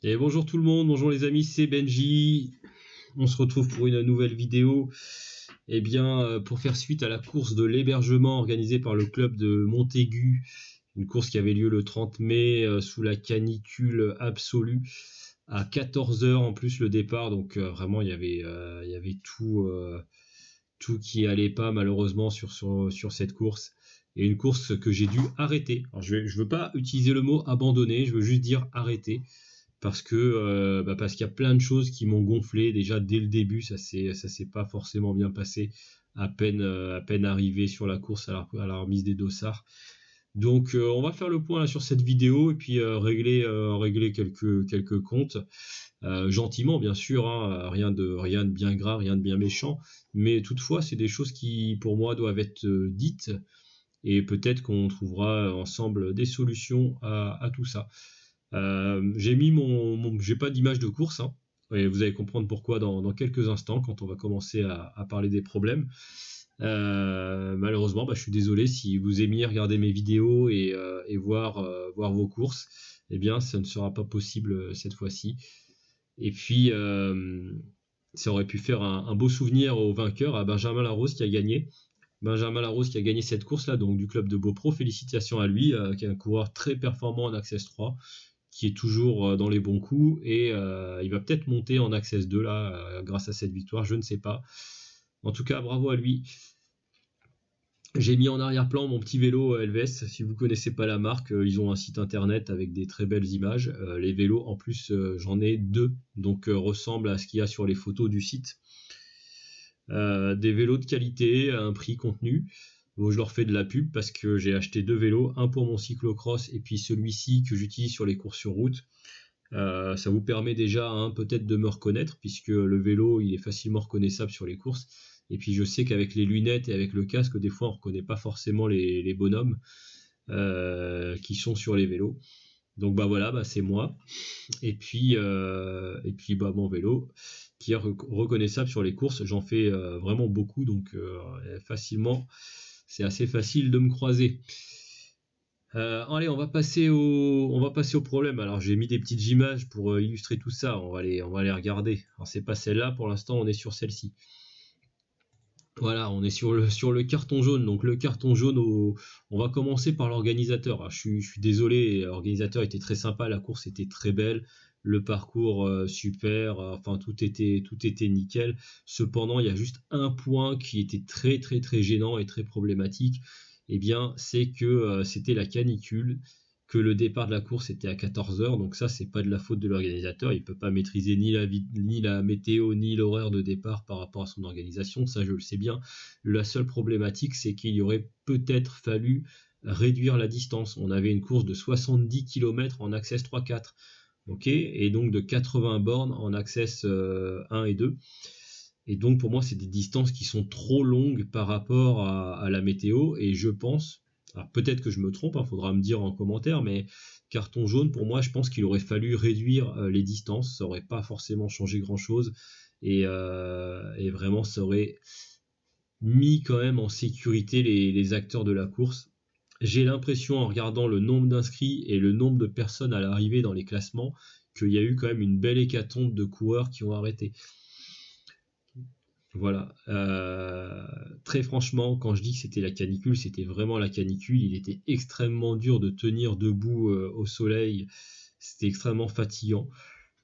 Et bonjour tout le monde, bonjour les amis, c'est Benji. On se retrouve pour une nouvelle vidéo. Pour faire suite à la course de l'hébergement organisée par le club de Montaigu, une course qui avait lieu le 30 mai sous la canicule absolue à 14 heures en plus le départ. Donc vraiment il y avait tout qui allait pas malheureusement sur cette course. Et une course que j'ai dû arrêter. Alors je veux pas utiliser le mot abandonner, je veux juste dire arrêter parce qu'il y a plein de choses qui m'ont gonflé déjà dès le début. Ça s'est pas forcément bien passé à peine arrivé sur la course à la remise des dossards. Donc on va faire le point là sur cette vidéo et puis régler quelques comptes gentiment bien sûr, hein, rien de bien grave, rien de bien méchant, mais toutefois c'est des choses qui pour moi doivent être dites et peut-être qu'on trouvera ensemble des solutions à tout ça. J'ai pas d'image de course, hein, et vous allez comprendre pourquoi dans quelques instants quand on va commencer à parler des problèmes. Malheureusement, je suis désolé si vous aimiez regarder mes vidéos et voir vos courses. Eh bien, ça ne sera pas possible cette fois-ci. Et puis, ça aurait pu faire un beau souvenir au vainqueur, à Benjamin Larose qui a gagné. Benjamin Larose qui a gagné cette course-là, donc du club de Beaupro. Félicitations à lui, qui est un coureur très performant en Access 3, qui est toujours dans les bons coups, et il va peut-être monter en Access 2 là, grâce à cette victoire, je ne sais pas. En tout cas, bravo à lui. J'ai mis en arrière-plan mon petit vélo Elves. Si vous connaissez pas la marque, ils ont un site internet avec des très belles images. Les vélos, en plus, j'en ai deux, donc ressemblent à ce qu'il y a sur les photos du site. Des vélos de qualité, à un prix contenu. Bon, je leur fais de la pub parce que j'ai acheté deux vélos, un pour mon cyclocross et puis celui-ci que j'utilise sur les courses sur route. Ça vous permet déjà peut-être de me reconnaître puisque le vélo il est facilement reconnaissable sur les courses. Et puis je sais qu'avec les lunettes et avec le casque, des fois on reconnaît pas forcément les bonhommes qui sont sur les vélos. Donc voilà, c'est moi. Et puis mon vélo qui est reconnaissable sur les courses. J'en fais vraiment beaucoup, donc facilement, c'est assez facile de me croiser. Allez, on va passer au problème. Alors j'ai mis des petites images pour illustrer tout ça. On va les regarder. Alors c'est pas celle-là pour l'instant, on est sur celle-ci. Voilà, on est sur le carton jaune. Donc le carton jaune, on va commencer par l'organisateur. Alors, je suis désolé, l'organisateur était très sympa, la course était très belle, le parcours super, enfin tout était nickel. Cependant, il y a juste un point qui était très très très gênant et très problématique. Eh bien, c'est que c'était la canicule, que le départ de la course était à 14 heures. Donc ça, c'est pas de la faute de l'organisateur. Il peut pas maîtriser ni la météo ni l'horaire de départ par rapport à son organisation. Ça, je le sais bien. La seule problématique, c'est qu'il y aurait peut-être fallu réduire la distance. On avait une course de 70 km en Access 3-4. Ok, et donc de 80 bornes en Access 1 et 2. Et donc pour moi, c'est des distances qui sont trop longues par rapport à la météo. Et je pense, alors peut-être que je me trompe, faudra me dire en commentaire, mais carton jaune, pour moi, je pense qu'il aurait fallu réduire les distances. Ça aurait pas forcément changé grand-chose. Et vraiment, ça aurait mis quand même en sécurité les acteurs de la course. J'ai l'impression, en regardant le nombre d'inscrits et le nombre de personnes à l'arrivée dans les classements, qu'il y a eu quand même une belle hécatombe de coureurs qui ont arrêté. Voilà. Très franchement, quand je dis que c'était la canicule, c'était vraiment la canicule. Il était extrêmement dur de tenir debout au soleil. C'était extrêmement fatigant.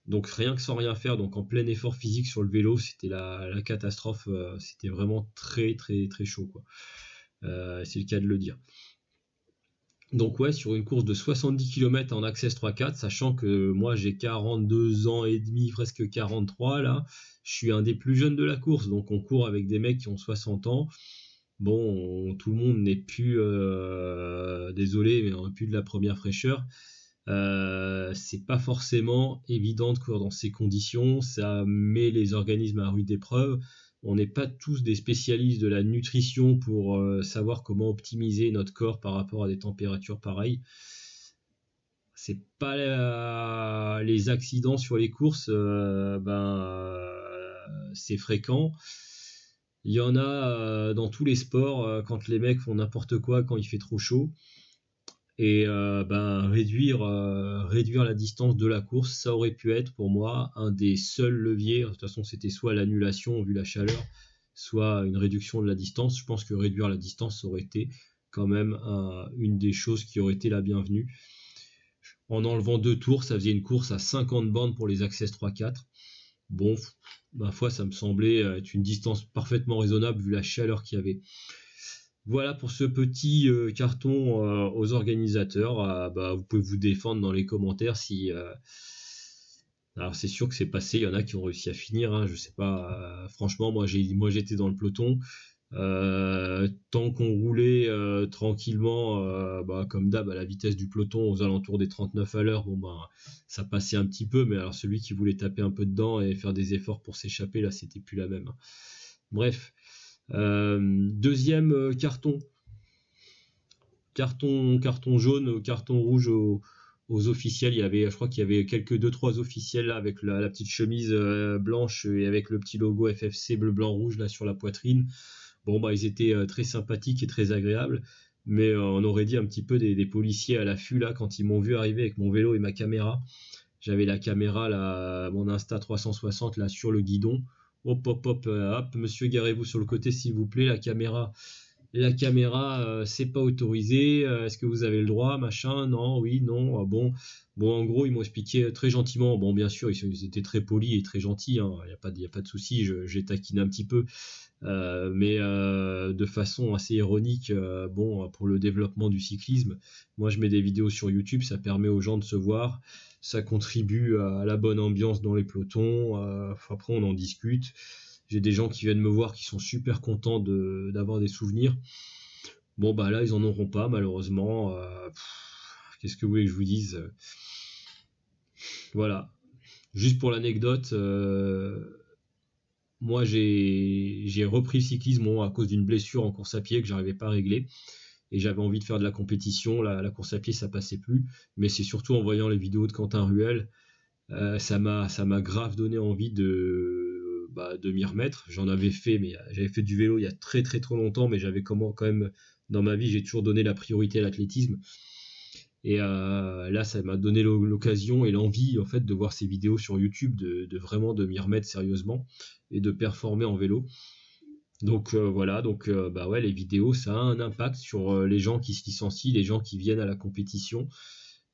Donc rien que sans rien faire, donc en plein effort physique sur le vélo, c'était la catastrophe. C'était vraiment très très très chaud, quoi. C'est le cas de le dire. Donc ouais, sur une course de 70 km en Access 3-4, sachant que moi j'ai 42 ans et demi, presque 43 là, je suis un des plus jeunes de la course, donc on court avec des mecs qui ont 60 ans. Bon, tout le monde n'est plus, désolé, mais on n'a plus de la première fraîcheur. C'est pas forcément évident de courir dans ces conditions, ça met les organismes à rude épreuve. On n'est pas tous des spécialistes de la nutrition pour savoir comment optimiser notre corps par rapport à des températures pareilles. C'est pas les accidents sur les courses, c'est fréquent. Il y en a dans tous les sports quand les mecs font n'importe quoi quand il fait trop chaud. Et réduire la distance de la course, ça aurait pu être pour moi un des seuls leviers. De toute façon, c'était soit l'annulation vu la chaleur, soit une réduction de la distance. Je pense que réduire la distance aurait été quand même une des choses qui aurait été la bienvenue. En enlevant 2 tours, ça faisait une course à 50 bornes pour les Access 3-4. Bon, ma foi, ça me semblait être une distance parfaitement raisonnable vu la chaleur qu'il y avait. Voilà pour ce petit carton aux organisateurs. Vous pouvez vous défendre dans les commentaires si. Alors c'est sûr que c'est passé. Il y en a qui ont réussi à finir. Hein, je sais pas. Franchement, moi j'étais dans le peloton. Tant qu'on roulait tranquillement, comme d'hab à la vitesse du peloton aux alentours des 39 à l'heure, ça passait un petit peu. Mais alors celui qui voulait taper un peu dedans et faire des efforts pour s'échapper, là c'était plus la même. Hein. Bref. Deuxième carton jaune, carton rouge aux officiels. Je crois qu'il y avait 2-3 officiels là avec la petite chemise blanche et avec le petit logo FFC bleu blanc rouge là sur la poitrine. Ils étaient très sympathiques et très agréables, mais on aurait dit un petit peu des policiers à l'affût là quand ils m'ont vu arriver avec mon vélo et ma caméra. J'avais la caméra là, mon Insta360 là sur le guidon. Hop, monsieur, garez-vous sur le côté s'il vous plaît, la caméra, c'est pas autorisé, est-ce que vous avez le droit, machin, non, oui, non, bon, en gros, ils m'ont expliqué très gentiment, bon, bien sûr, ils étaient très polis et très gentils, hein, y a pas de souci, j'ai taquiné un petit peu, mais de façon assez ironique, pour le développement du cyclisme, moi je mets des vidéos sur YouTube, ça permet aux gens de se voir, ça contribue à la bonne ambiance dans les pelotons, après on en discute. J'ai des gens qui viennent me voir qui sont super contents d'avoir des souvenirs. Là ils en auront pas malheureusement. Qu'est-ce que vous voulez que je vous dise ? Voilà. Juste pour l'anecdote, moi j'ai repris le cyclisme à cause d'une blessure en course à pied que j'arrivais pas à régler. Et j'avais envie de faire de la compétition, la course à pied ça passait plus, mais c'est surtout en voyant les vidéos de Quentin Ruel, ça m'a grave donné envie de m'y remettre. J'en avais fait, mais j'avais fait du vélo il y a très très trop longtemps, mais j'avais quand même dans ma vie j'ai toujours donné la priorité à l'athlétisme. Et là ça m'a donné l'occasion et l'envie en fait de voir ces vidéos sur YouTube, de vraiment de m'y remettre sérieusement et de performer en vélo. Donc les vidéos ça a un impact sur les gens qui se licencient, les gens qui viennent à la compétition.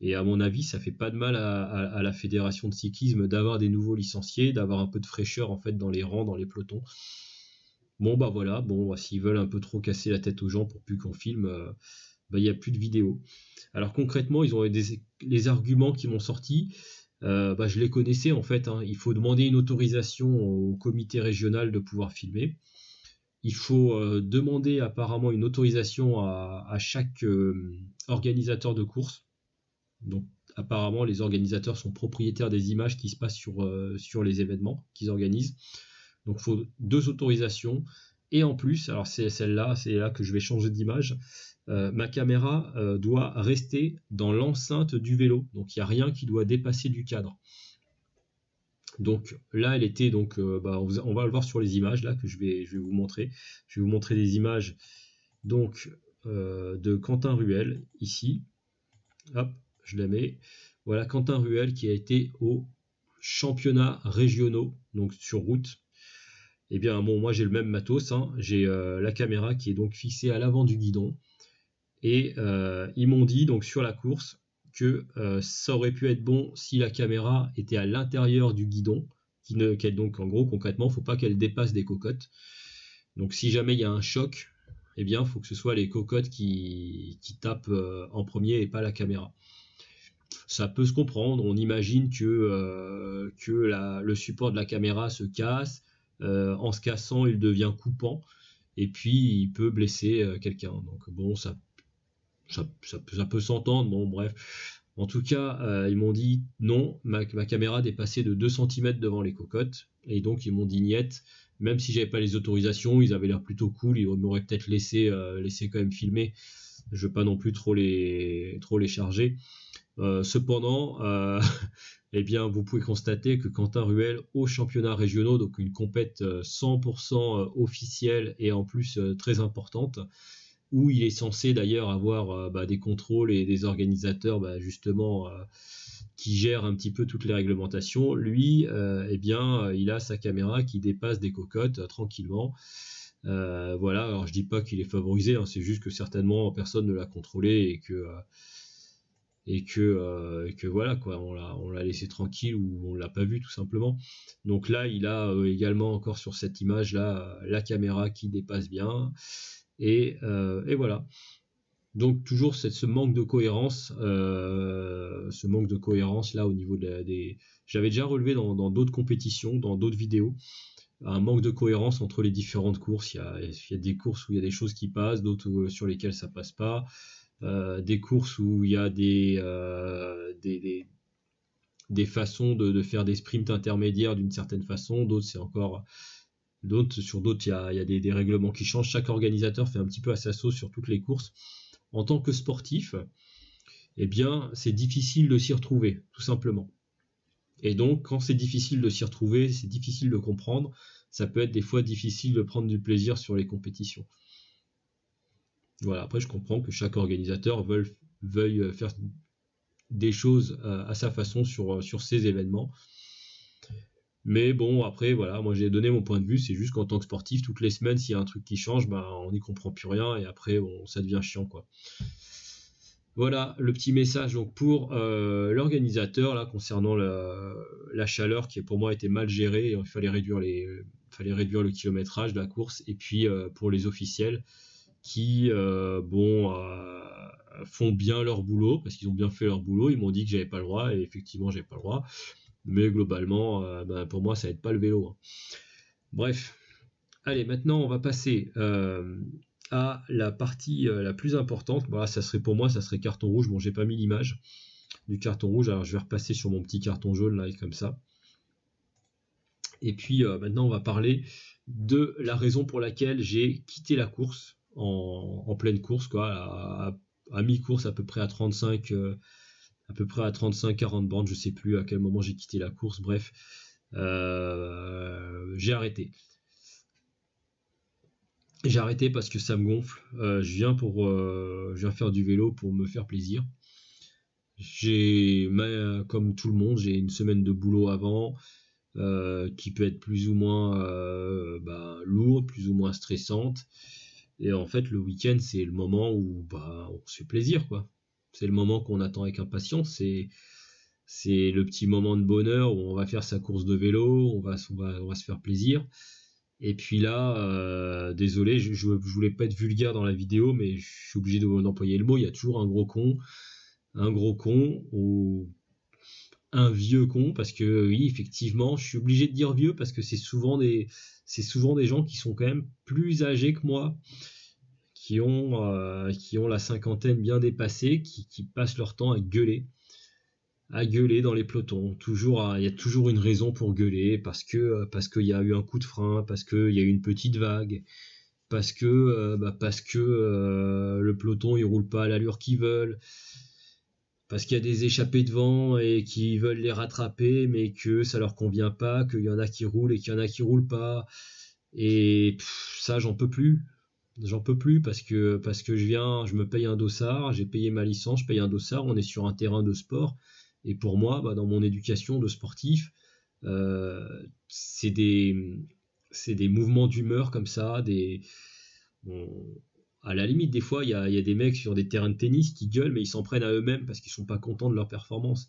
Et à mon avis, ça fait pas de mal à la fédération de cyclisme d'avoir des nouveaux licenciés, d'avoir un peu de fraîcheur en fait dans les rangs, dans les pelotons. S'ils veulent un peu trop casser la tête aux gens pour plus qu'on filme, il y a plus de vidéos. Alors concrètement, ils ont les arguments qui m'ont sorti. Je les connaissais en fait. Hein. Il faut demander une autorisation au comité régional de pouvoir filmer. Il faut demander apparemment une autorisation à chaque organisateur de course. Donc apparemment les organisateurs sont propriétaires des images qui se passent sur les événements qu'ils organisent. Donc il faut 2 autorisations. Et en plus, alors c'est là que je vais changer d'image, ma caméra doit rester dans l'enceinte du vélo. Donc il n'y a rien qui doit dépasser du cadre. Donc là elle était on va le voir sur les images là que je vais vous montrer. Je vais vous montrer des images donc de Quentin Ruel ici. Hop, je la mets. Voilà Quentin Ruel qui a été aux championnats régionaux, donc sur route. Eh bien, moi j'ai le même matos, hein. J'ai la caméra qui est donc fixée à l'avant du guidon. Et ils m'ont dit donc sur la course que ça aurait pu être bon si la caméra était à l'intérieur du guidon, donc en gros concrètement, il ne faut pas qu'elle dépasse des cocottes. Donc si jamais il y a un choc, eh bien, il faut que ce soit les cocottes qui tapent en premier et pas la caméra. Ça peut se comprendre, on imagine que le support de la caméra se casse, en se cassant il devient coupant, et puis il peut blesser quelqu'un. Donc ça peut s'entendre, bref. En tout cas, ils m'ont dit non, ma caméra dépassait de 2 cm devant les cocottes, et donc ils m'ont dit niet, même si j'avais pas les autorisations, ils avaient l'air plutôt cool, ils m'auraient peut-être laissé quand même filmer, je veux pas non plus trop les charger. Cependant, eh bien, vous pouvez constater que Quentin Ruel aux championnats régionaux, donc une compète 100% officielle et en plus très importante, où il est censé d'ailleurs avoir des contrôles et des organisateurs justement qui gèrent un petit peu toutes les réglementations, lui, il a sa caméra qui dépasse des cocottes tranquillement. Voilà, alors je dis pas qu'il est favorisé, hein, c'est juste que certainement personne ne l'a contrôlé et que voilà quoi, on l'a laissé tranquille ou on l'a pas vu tout simplement. Donc là, il a également encore sur cette image là la caméra qui dépasse bien et voilà. Donc toujours ce manque de cohérence, là au niveau des. J'avais déjà relevé dans d'autres compétitions, dans d'autres vidéos, un manque de cohérence entre les différentes courses. Il y a des courses où il y a des choses qui passent, d'autres sur lesquelles ça passe pas. Des courses où il y a des façons de faire des sprints intermédiaires d'une certaine façon, d'autres c'est encore sur d'autres il y a des règlements qui changent. Chaque organisateur fait un petit peu à sa sauce sur toutes les courses. En tant que sportif, eh bien c'est difficile de s'y retrouver tout simplement. Et donc quand c'est difficile de s'y retrouver, c'est difficile de comprendre, ça peut être des fois difficile de prendre du plaisir sur les compétitions. Voilà, après je comprends que chaque organisateur veuille faire des choses à sa façon sur ces événements. Mais bon, après, voilà, moi j'ai donné mon point de vue, c'est juste qu'en tant que sportif, toutes les semaines, s'il y a un truc qui change, on n'y comprend plus rien, et après, ça devient chiant, quoi. Voilà, le petit message donc pour l'organisateur, là, concernant la chaleur, qui pour moi était mal gérée, il fallait réduire le kilométrage de la course, et puis pour les officiels, qui font bien leur boulot, parce qu'ils ont bien fait leur boulot, ils m'ont dit que j'avais pas le droit, et effectivement j'avais pas le droit, mais globalement pour moi ça aide pas le vélo, hein. Bref, allez, maintenant on va passer à la partie la plus importante. Voilà, ça serait carton rouge. Bon, j'ai pas mis l'image du carton rouge, alors je vais repasser sur mon petit carton jaune là, comme ça. Et puis maintenant on va parler de la raison pour laquelle j'ai quitté la course en pleine course, quoi, à mi-course, à peu près à 35-40 bornes, je sais plus à quel moment j'ai quitté la course, bref, j'ai arrêté. J'ai arrêté parce que ça me gonfle. Je viens faire du vélo pour me faire plaisir. Comme tout le monde, j'ai une semaine de boulot avant, qui peut être plus ou moins lourde, plus ou moins stressante. Et en fait, le week-end, c'est le moment où on se fait plaisir, quoi. C'est le moment qu'on attend avec impatience. C'est le petit moment de bonheur où on va faire sa course de vélo, on va se faire plaisir. Et puis là, désolé, je voulais pas être vulgaire dans la vidéo, mais je suis obligé d'employer le mot. Il y a toujours un gros con ou un vieux con, parce que oui, effectivement, je suis obligé de dire vieux parce que c'est souvent des gens qui sont quand même plus âgés que moi, qui ont la cinquantaine bien dépassée, qui passent leur temps à gueuler dans les pelotons. Il y a toujours une raison pour gueuler, parce qu'il y a eu un coup de frein, parce qu'il y a eu une petite vague, parce que le peloton il roule pas à l'allure qu'ils veulent, parce qu'il y a des échappés devant et qui veulent les rattraper, mais que ça leur convient pas, qu'il y en a qui roulent et qu'il y en a qui roulent pas. Et ça, j'en peux plus. Parce que je me paye un dossard, j'ai payé ma licence, je paye un dossard, on est sur un terrain de sport. Et pour moi, dans mon éducation de sportif, c'est des mouvements d'humeur comme ça, à la limite, des fois, il y a des mecs sur des terrains de tennis qui gueulent, mais ils s'en prennent à eux-mêmes parce qu'ils sont pas contents de leur performance.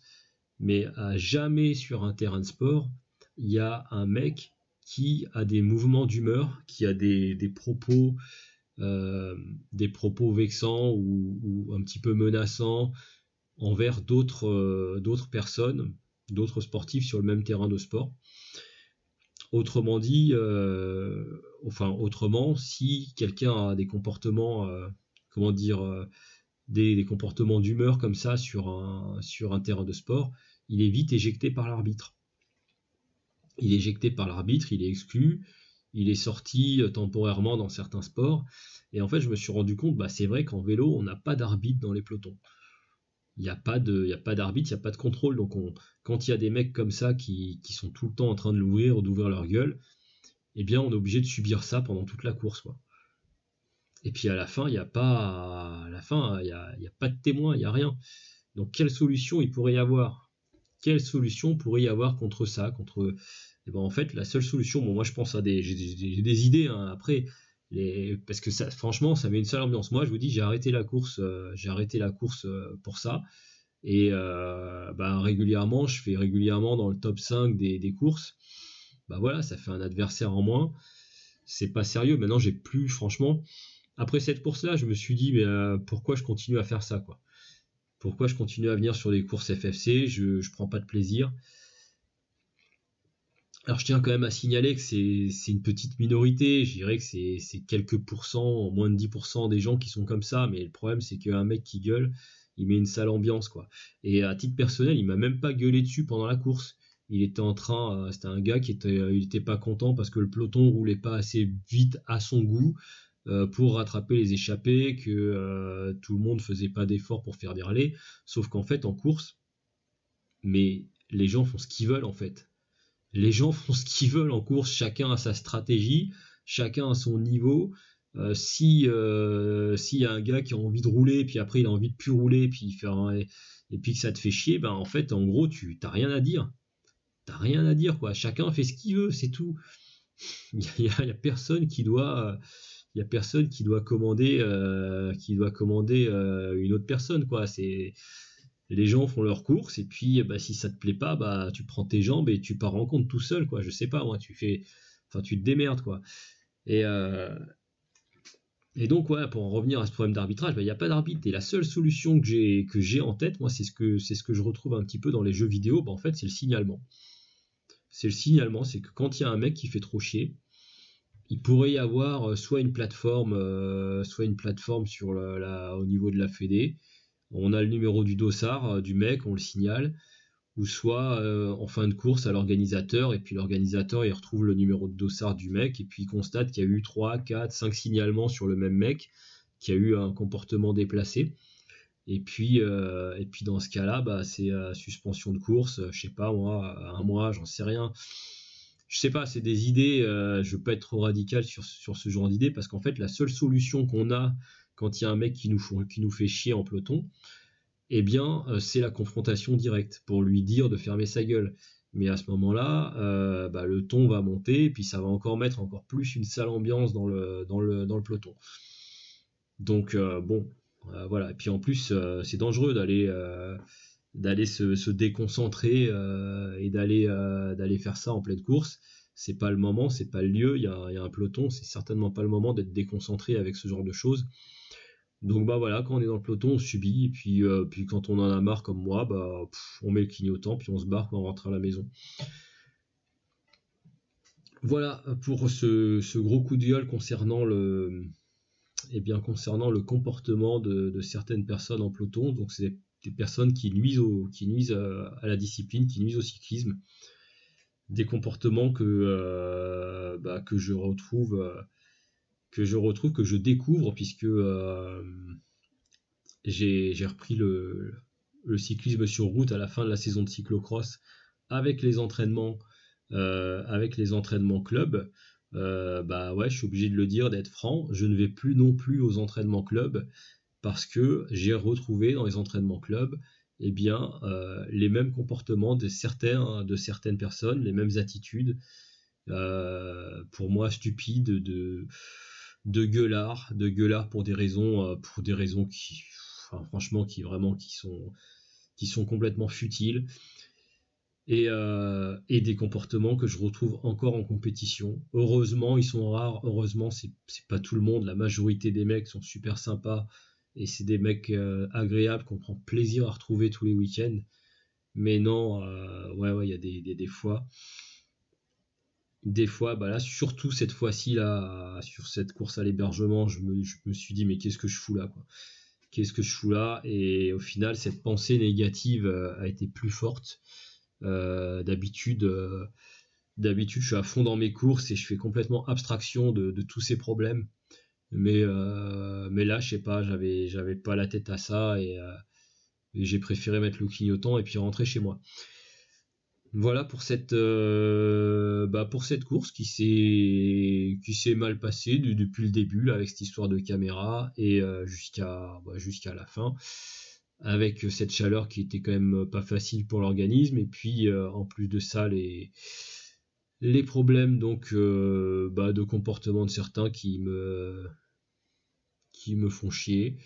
Mais à jamais sur un terrain de sport, il y a un mec qui a des mouvements d'humeur, qui a des propos vexants ou un petit peu menaçants envers d'autres personnes, d'autres sportifs sur le même terrain de sport. Autrement dit, si quelqu'un a des comportements, des comportements d'humeur comme ça sur un terrain de sport, il est vite éjecté par l'arbitre. Il est exclu, il est sorti temporairement dans certains sports. Et en fait, je me suis rendu compte, c'est vrai qu'en vélo, on n'a pas d'arbitre dans les pelotons. Il n'y a pas d'arbitre, il n'y a pas de contrôle. Donc quand il y a des mecs comme ça qui sont tout le temps en train d'ouvrir leur gueule, eh bien on est obligé de subir ça pendant toute la course, quoi. Et puis à la fin, il n'y a pas, à la fin, il y a pas de témoin, il n'y a rien. Donc quelle solution il pourrait y avoir? Quelle solution pourrait y avoir contre ça, contre... Eh ben, en fait, la seule solution, bon, moi je pense à j'ai des idées, hein, après, parce que ça, franchement, ça met une sale ambiance. Moi, je vous dis, j'ai arrêté la course pour ça. Et bah, régulièrement, je fais régulièrement dans le top 5 des courses. Bah voilà, ça fait un adversaire en moins. C'est pas sérieux. Maintenant, j'ai plus, franchement, après cette course-là, je me suis dit, mais pourquoi je continue à faire ça, quoi? Pourquoi je continue à venir sur des courses FFC? Je prends pas de plaisir. Alors je tiens quand même à signaler que c'est une petite minorité, je dirais que c'est quelques pourcents, moins de 10% des gens qui sont comme ça, mais le problème c'est qu'un mec qui gueule, il met une sale ambiance, quoi. Et à titre personnel, il m'a même pas gueulé dessus pendant la course. Il était en train, c'était un gars il était pas content parce que le peloton roulait pas assez vite à son goût pour rattraper les échappés, que tout le monde faisait pas d'efforts pour faire des relais. Sauf qu'en fait en course, mais les gens font ce qu'ils veulent en fait. Les gens font ce qu'ils veulent en course, chacun a sa stratégie, chacun a son niveau. S'il y a un gars qui a envie de rouler, puis après il a envie de plus rouler, et puis que ça te fait chier, ben en fait, en gros, tu t'as rien à dire. T'as rien à dire, quoi. Chacun fait ce qu'il veut, c'est tout. Il y a personne qui doit, il y a personne qui doit commander une autre personne, quoi. C'est les gens font leurs courses et puis bah, si ça te plaît pas, bah tu prends tes jambes et tu pars en compte tout seul, quoi. Je sais pas, moi, tu te démerdes, quoi. Et, euh, et donc, ouais, pour en revenir à ce problème d'arbitrage, bah, il n'y a pas d'arbitre. Et la seule solution que j'ai en tête, moi, c'est ce que je retrouve un petit peu dans les jeux vidéo, bah, en fait, c'est le signalement. C'est le signalement, c'est que quand il y a un mec qui fait trop chier, il pourrait y avoir soit une plateforme sur au niveau de la Fédé. On a le numéro du dossard du mec, on le signale, ou soit en fin de course à l'organisateur, et puis l'organisateur il retrouve le numéro de dossard du mec, et puis il constate qu'il y a eu 3, 4, 5 signalements sur le même mec, qui a eu un comportement déplacé. Et puis dans ce cas-là, bah, c'est suspension de course, je sais pas moi, un mois, j'en sais rien. Je sais pas, c'est des idées, je veux pas être trop radical sur ce genre d'idées, parce qu'en fait la seule solution qu'on a quand il y a un mec qui nous fait chier en peloton, eh bien, c'est la confrontation directe pour lui dire de fermer sa gueule. Mais à ce moment-là, bah, le ton va monter, et puis ça va encore mettre encore plus une sale ambiance dans le peloton. Donc bon, voilà. Et puis en plus, c'est dangereux d'aller se déconcentrer et d'aller faire ça en pleine course. C'est pas le moment, c'est pas le lieu. Il y a un peloton, c'est certainement pas le moment d'être déconcentré avec ce genre de choses. Donc bah voilà, quand on est dans le peloton, on subit, et puis quand on en a marre comme moi, bah on met le clignotant, puis on se barre quand on rentre à la maison. Voilà pour ce gros coup de gueule concernant le comportement de certaines personnes en peloton. Donc c'est des personnes qui nuisent à la discipline, qui nuisent au cyclisme. Des comportements que je retrouve, que je découvre, puisque j'ai repris le cyclisme sur route à la fin de la saison de cyclocross avec avec les entraînements club. Bah ouais, je suis obligé de le dire, d'être franc, je ne vais plus non plus aux entraînements club parce que j'ai retrouvé dans les entraînements club eh bien, les mêmes comportements de certaines personnes, les mêmes attitudes, pour moi stupides, de gueulards pour des raisons qui, enfin, franchement, qui sont complètement futiles. Et des comportements que je retrouve encore en compétition. Heureusement, ils sont rares. Heureusement, c'est pas tout le monde. La majorité des mecs sont super sympas et c'est des mecs agréables qu'on prend plaisir à retrouver tous les week-ends. Mais non, ouais, il y a des fois. Des fois, bah là, surtout cette fois-ci, là, sur cette course à l'hébergement, je me suis dit, mais qu'est-ce que je fous là, quoi? Qu'est-ce que je fous là? Et au final, cette pensée négative a été plus forte. D'habitude, je suis à fond dans mes courses et je fais complètement abstraction de tous ces problèmes. Mais là, je sais pas, j'avais pas la tête à ça et j'ai préféré mettre le clignotant et puis rentrer chez moi. Voilà pour cette course qui s'est mal passée depuis le début là, avec cette histoire de caméra et jusqu'à la fin avec cette chaleur qui était quand même pas facile pour l'organisme et puis en plus de ça les problèmes donc de comportement de certains qui me font chier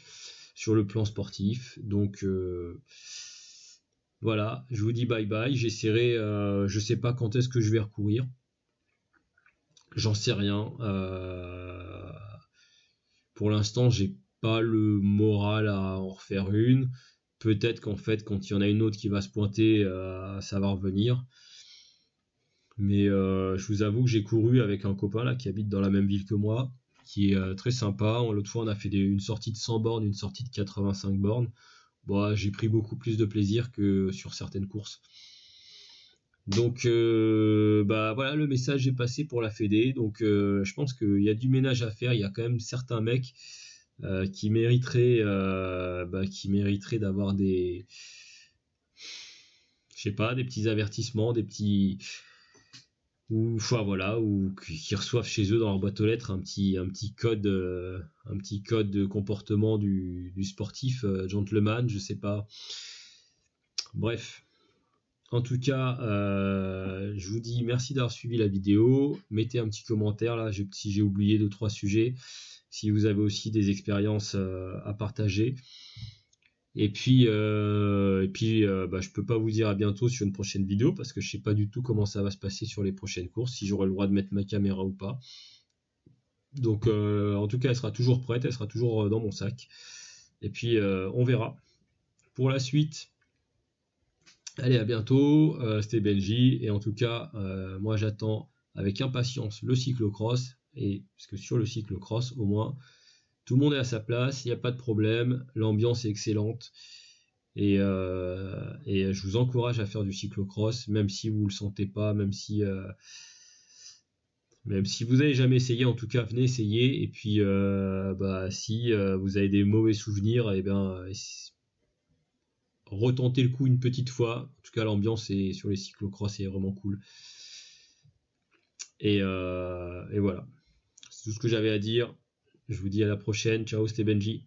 sur le plan sportif. Donc voilà, je vous dis bye bye. J'essaierai, je sais pas quand est-ce que je vais recourir. J'en sais rien. Pour l'instant, j'ai pas le moral à en refaire une. Peut-être qu'en fait, quand il y en a une autre qui va se pointer, ça va revenir. Mais je vous avoue que j'ai couru avec un copain là qui habite dans la même ville que moi, qui est très sympa. L'autre fois, on a fait une sortie de 100 bornes, une sortie de 85 bornes. Bon, j'ai pris beaucoup plus de plaisir que sur certaines courses. Donc voilà, le message est passé pour la Fédé. Donc je pense qu'il y a du ménage à faire. Il y a quand même certains mecs qui mériteraient d'avoir je sais pas, des petits avertissements, des petits ou enfin voilà, ou qui reçoivent chez eux dans leur boîte aux lettres un petit code de comportement du sportif gentleman, je sais pas. Bref. En tout cas, je vous dis merci d'avoir suivi la vidéo. Mettez un petit commentaire là si j'ai oublié 2-3 sujets, si vous avez aussi des expériences à partager. Et puis je peux pas vous dire à bientôt sur une prochaine vidéo parce que je sais pas du tout comment ça va se passer sur les prochaines courses, si j'aurai le droit de mettre ma caméra ou pas. Donc en tout cas, elle sera toujours prête, elle sera toujours dans mon sac. Et puis on verra. Pour la suite, allez, à bientôt, c'était Benji, et en tout cas, moi j'attends avec impatience le cyclocross, et parce que sur le cyclocross, au moins, tout le monde est à sa place, il n'y a pas de problème, l'ambiance est excellente, et je vous encourage à faire du cyclocross, même si vous ne le sentez pas, même si vous n'avez jamais essayé, en tout cas, venez essayer, et puis si vous avez des mauvais souvenirs, et bien retenter le coup une petite fois. En tout cas, l'ambiance sur les cyclocross est vraiment cool. Et voilà. C'est tout ce que j'avais à dire. Je vous dis à la prochaine. Ciao, c'était Benji.